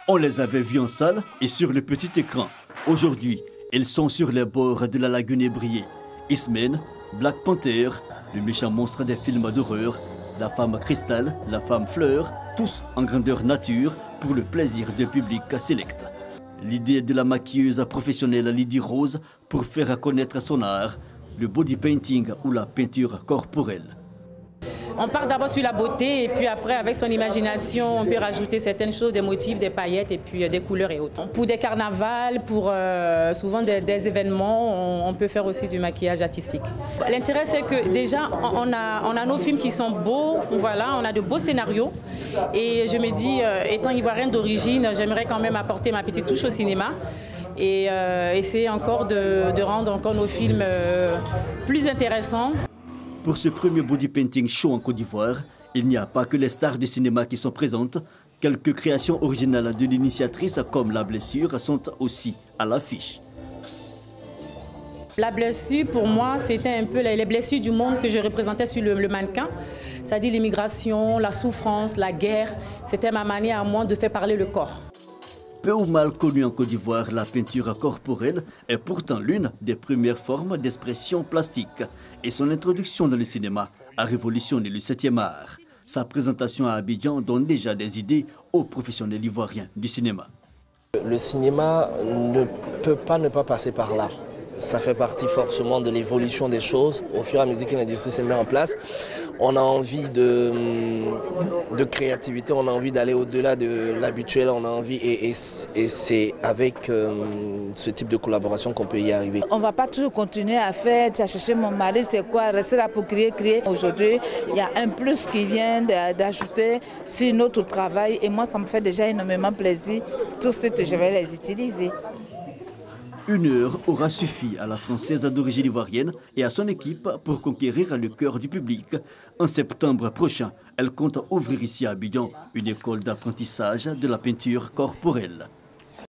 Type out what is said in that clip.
On les avait vus en salle et sur le petit écran. Aujourd'hui, ils sont sur les bords de la lagune ébriée. X-Men, Black Panther, le méchant monstre des films d'horreur, la femme cristal, la femme fleur, tous en grandeur nature pour le plaisir d'un public select. L'idée de la maquilleuse professionnelle Lydie Rose pour faire connaître son art, le body painting ou la peinture corporelle. On part d'abord sur la beauté et puis après avec son imagination on peut rajouter certaines choses, des motifs, des paillettes et puis des couleurs et autres. Pour des carnavals, pour souvent des événements, on peut faire aussi du maquillage artistique. L'intérêt c'est que déjà on a nos films qui sont beaux, voilà, on a de beaux scénarios et je me dis étant ivoirienne d'origine, j'aimerais quand même apporter ma petite touche au cinéma et essayer encore de rendre encore nos films plus intéressants. Pour ce premier body painting show en Côte d'Ivoire, il n'y a pas que les stars du cinéma qui sont présentes. Quelques créations originales de l'initiatrice comme La Blessure sont aussi à l'affiche. La blessure, pour moi, c'était un peu les blessures du monde que je représentais sur le mannequin. C'est-à-dire l'immigration, la souffrance, la guerre. C'était ma manière à moi de faire parler le corps. Peu ou mal connue en Côte d'Ivoire, la peinture corporelle est pourtant l'une des premières formes d'expression plastique. Et son introduction dans le cinéma a révolutionné le 7e art. Sa présentation à Abidjan donne déjà des idées aux professionnels ivoiriens du cinéma. Le cinéma ne peut pas ne pas passer par là. Ça fait partie forcément de l'évolution des choses. Au fur et à mesure que l'industrie se met en place, on a envie de créativité, on a envie d'aller au-delà de l'habituel, on a envie et c'est avec ce type de collaboration qu'on peut y arriver. On ne va pas toujours continuer à faire, à chercher mon mari, c'est quoi, rester là pour créer. Aujourd'hui, il y a un plus qui vient d'ajouter sur notre travail et moi ça me fait déjà énormément plaisir. Tout de suite, je vais les utiliser. 1 heure aura suffi à la Française d'origine ivoirienne et à son équipe pour conquérir le cœur du public. En septembre prochain, elle compte ouvrir ici à Abidjan une école d'apprentissage de la peinture corporelle.